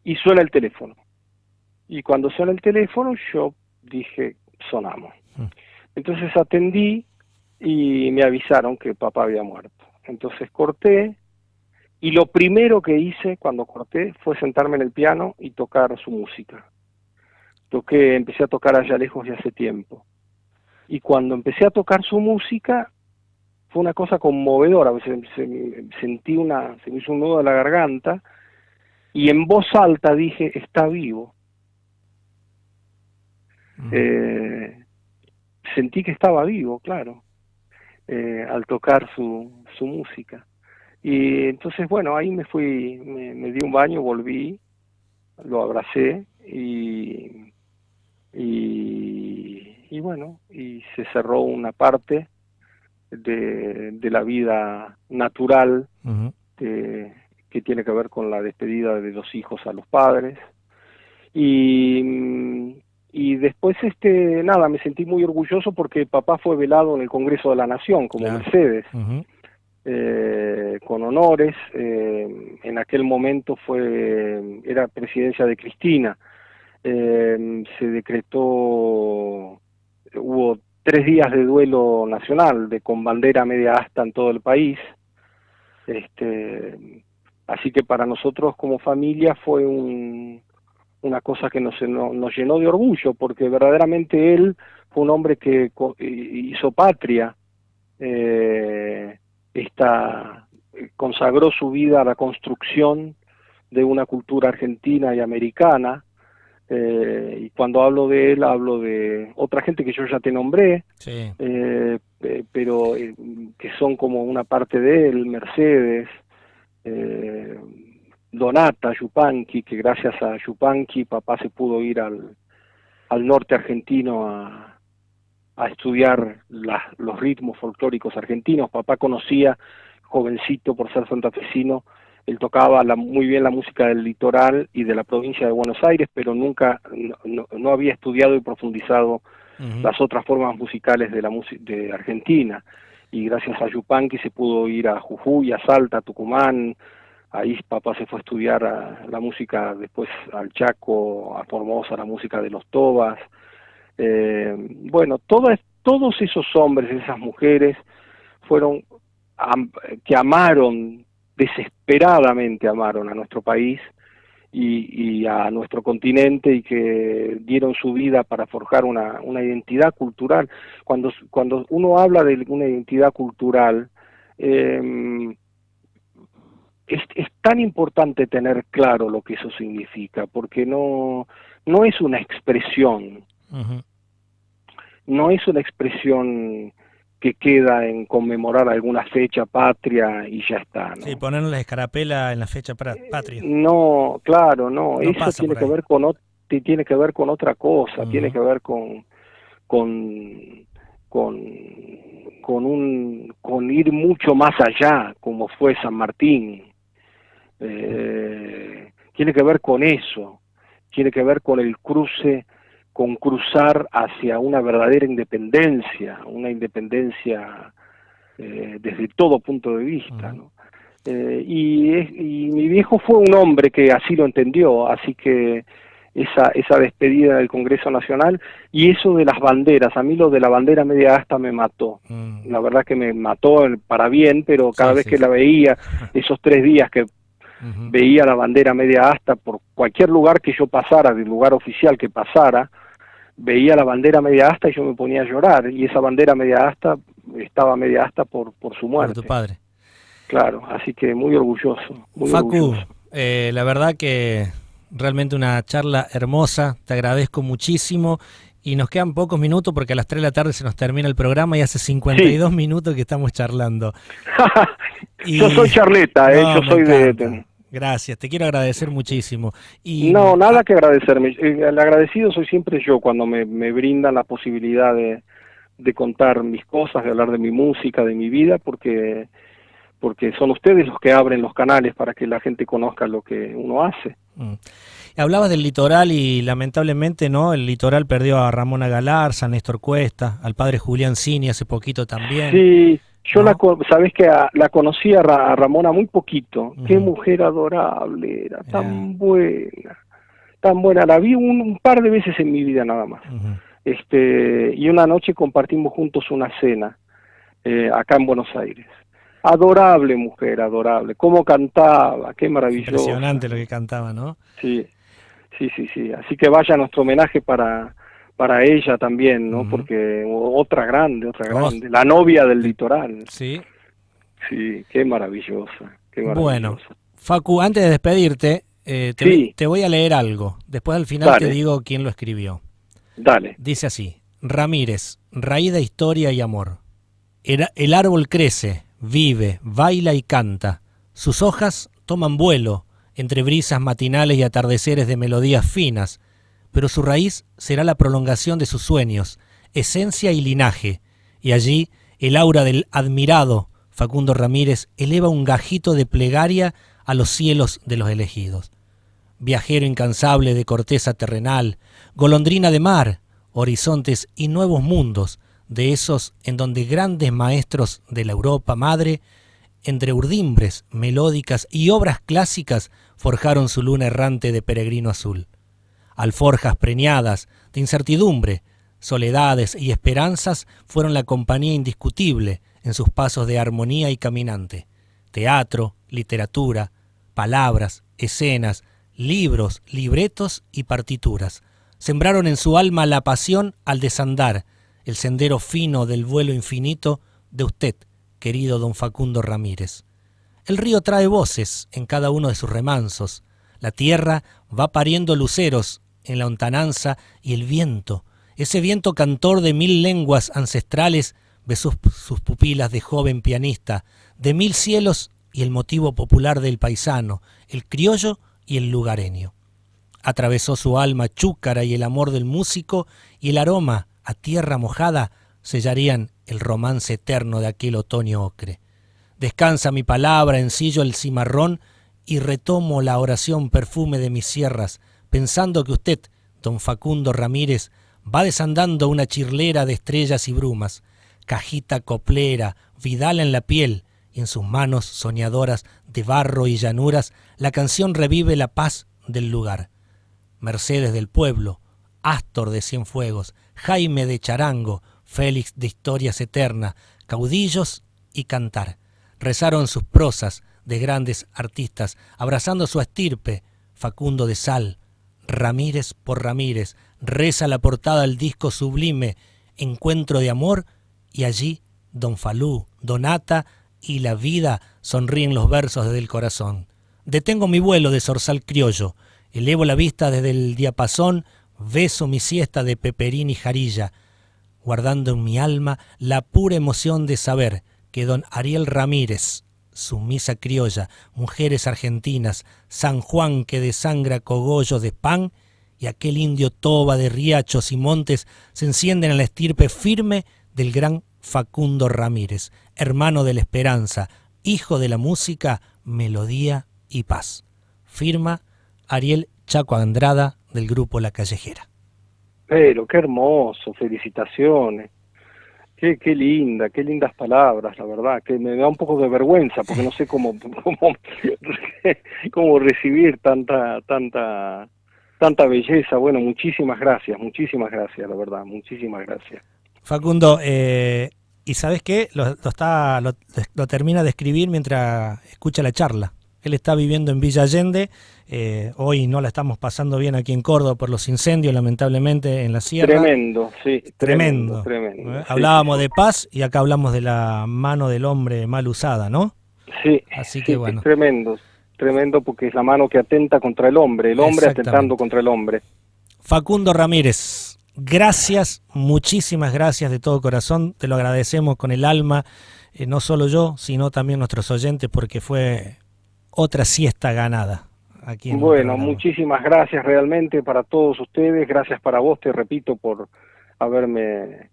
y suena el teléfono. Y cuando suena el teléfono yo dije, sonamos. Entonces atendí y me avisaron que papá había muerto. Entonces corté, y lo primero que hice cuando corté fue sentarme en el piano y tocar su música. Empecé a tocar Allá lejos y hace tiempo. Y cuando empecé a tocar su música, fue una cosa conmovedora, sentí se me hizo un nudo en la garganta, y en voz alta dije, está vivo. Sentí que estaba vivo, claro, al tocar su música. Y entonces, bueno, ahí me fui, me di un baño, volví, lo abracé y bueno, y se cerró una parte de la vida natural que tiene que ver con la despedida de los hijos a los padres. Y después, nada, me sentí muy orgulloso porque papá fue velado en el Congreso de la Nación como Mercedes, con honores. En aquel momento era presidencia de Cristina. Se decretó, hubo 3 días de duelo nacional, con bandera media asta en todo el país. Así que para nosotros como familia fue una cosa que nos llenó de orgullo, porque verdaderamente él fue un hombre que hizo patria, consagró su vida a la construcción de una cultura argentina y americana, y cuando hablo de él hablo de otra gente que yo ya te nombré,
sí.
Pero que son como una parte de él, Mercedes, Donata, Yupanqui, que gracias a Yupanqui papá se pudo ir al norte argentino a estudiar los ritmos folclóricos argentinos. Papá conocía, jovencito por ser santafesino, él tocaba muy bien la música del litoral y de la provincia de Buenos Aires, pero nunca, no había estudiado y profundizado las otras formas musicales de la de Argentina. Y gracias a Yupanqui se pudo ir a Jujuy, a Salta, a Tucumán. Ahí papá se fue a estudiar la música, después al Chaco, a Formosa, la música de los Tobas. Bueno, todos esos hombres, esas mujeres, fueron que amaron, desesperadamente amaron a nuestro país y a nuestro continente, y que dieron su vida para forjar una identidad cultural. Cuando uno habla de una identidad cultural, es tan importante tener claro lo que eso significa, porque no es una expresión, no es una expresión que queda en conmemorar alguna fecha patria y ya está, ¿no?
Sí, poner la escarapela en la fecha patria.
No, claro, no, eso tiene que ver tiene que ver con otra cosa, tiene que ver con ir mucho más allá, como fue San Martín. Tiene que ver con eso, tiene que ver con el cruce, con cruzar hacia una verdadera independencia, desde todo punto de vista, ¿no? Y mi viejo fue un hombre que así lo entendió, así que esa despedida del Congreso Nacional y eso de las banderas, a mí lo de la bandera media asta me mató, la verdad que me mató para bien, pero cada vez que la veía, esos 3 días que veía la bandera media asta por cualquier lugar que yo pasara, del lugar oficial que pasara, veía la bandera media asta y yo me ponía a llorar, y esa bandera media asta estaba media asta por su muerte.
Por tu padre.
Claro, así que muy orgulloso.
Facu, la verdad que realmente una charla hermosa, te agradezco muchísimo, y nos quedan pocos minutos porque a las 3 de la tarde se nos termina el programa y hace 52 minutos que estamos charlando.
Yo soy charleta, yo soy de...
Gracias, te quiero agradecer muchísimo.
No, nada que agradecerme. El agradecido soy siempre yo cuando me brindan la posibilidad de contar mis cosas, de hablar de mi música, de mi vida, porque son ustedes los que abren los canales para que la gente conozca lo que uno hace.
Hablabas del litoral y lamentablemente no, el litoral perdió a Ramona Galarza, a Néstor Cuesta, al padre Julián Cini hace poquito también.
Sí, yo sabés que la conocí a Ramona muy poquito. Qué mujer adorable, era tan buena, tan buena. La vi un par de veces en mi vida nada más. Y una noche compartimos juntos una cena acá en Buenos Aires. Adorable mujer, adorable. Cómo cantaba, qué maravilloso.
Impresionante lo que cantaba, ¿no?
Sí. Así que vaya nuestro homenaje para para ella también, ¿no? Porque otra grande, la novia del litoral.
Sí.
Sí, qué maravillosa, qué maravillosa.
Bueno, Facu, antes de despedirte, te voy a leer algo. Después al final te digo quién lo escribió.
Dale.
Dice así: Ramírez, raíz de historia y amor. El árbol crece, vive, baila y canta. Sus hojas toman vuelo entre brisas matinales y atardeceres de melodías finas, pero su raíz será la prolongación de sus sueños, esencia y linaje, y allí el aura del admirado Facundo Ramírez eleva un gajito de plegaria a los cielos de los elegidos. Viajero incansable de corteza terrenal, golondrina de mar, horizontes y nuevos mundos, de esos en donde grandes maestros de la Europa madre, entre urdimbres, melódicas y obras clásicas, forjaron su luna errante de peregrino azul. Alforjas preñadas de incertidumbre, soledades y esperanzas fueron la compañía indiscutible en sus pasos de armonía y caminante. Teatro, literatura, palabras, escenas, libros, libretos y partituras sembraron en su alma la pasión al desandar el sendero fino del vuelo infinito de usted, querido don Facundo Ramírez. El río trae voces en cada uno de sus remansos, la tierra va pariendo luceros en la lontananza y el viento, ese viento cantor de 1000 lenguas ancestrales, ve sus pupilas de joven pianista, de 1000 cielos y el motivo popular del paisano, el criollo y el lugareño. Atravesó su alma chúcara y el amor del músico, y el aroma a tierra mojada sellarían el romance eterno de aquel otoño ocre. Descansa mi palabra, ensillo el cimarrón y retomo la oración perfume de mis sierras, pensando que usted, don Facundo Ramírez, va desandando una chirlera de estrellas y brumas, cajita coplera, vidala en la piel, y en sus manos soñadoras de barro y llanuras la canción revive la paz del lugar. Mercedes del pueblo, Astor de Cienfuegos, Jaime de charango, Félix de historias eternas, caudillos y cantar. Rezaron sus prosas de grandes artistas, abrazando su estirpe, Facundo de Sal. Ramírez por Ramírez, reza la portada del disco sublime, Encuentro de amor, y allí don Falú, Donata y la vida sonríen los versos desde el corazón. Detengo mi vuelo de zorzal criollo, elevo la vista desde el diapasón, beso mi siesta de peperín y jarilla, guardando en mi alma la pura emoción de saber que don Ariel Ramírez, sumisa criolla, mujeres argentinas, San Juan que desangra cogollos de pan, y aquel indio toba de riachos y montes se encienden en la estirpe firme del gran Facundo Ramírez, hermano de la esperanza, hijo de la música, melodía y paz. Firma Ariel Chaco Andrada, del grupo La Callejera.
Pero qué hermoso, felicitaciones. Qué lindas palabras, la verdad, que me da un poco de vergüenza porque no sé cómo recibir tanta belleza. Bueno, muchísimas gracias, la verdad, muchísimas gracias.
Facundo, ¿y sabes qué? Lo termina de escribir mientras escucha la charla. Él está viviendo en Villa Allende, hoy no la estamos pasando bien aquí en Córdoba por los incendios, lamentablemente, en la sierra.
Tremendo, sí. Tremendo.
Hablábamos de paz y acá hablamos de la mano del hombre mal usada, ¿no?
Sí,
así que bueno.
Es tremendo porque es la mano que atenta contra el hombre atentando contra el hombre.
Facundo Ramírez, gracias, muchísimas gracias de todo corazón, te lo agradecemos con el alma, no solo yo, sino también nuestros oyentes, porque fue otra siesta ganada aquí en
Bueno, muchísimas gracias realmente para todos ustedes, gracias para vos, te repito, por haberme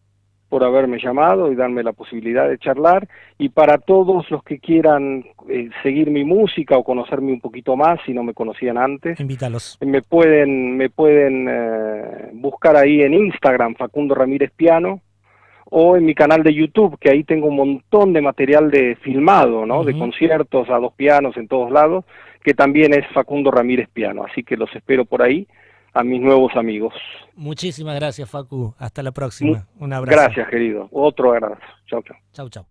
llamado y darme la posibilidad de charlar, y para todos los que quieran seguir mi música o conocerme un poquito más si no me conocían antes,
invítalos.
Me pueden buscar ahí en Instagram, Facundo Ramírez Piano, o en mi canal de YouTube, que ahí tengo un montón de material filmado, ¿no? De conciertos a 2 pianos en todos lados, que también es Facundo Ramírez Piano, así que los espero por ahí, a mis nuevos amigos.
Muchísimas gracias, Facu, hasta la próxima, un abrazo.
Gracias, querido, otro abrazo, chau.
Chau.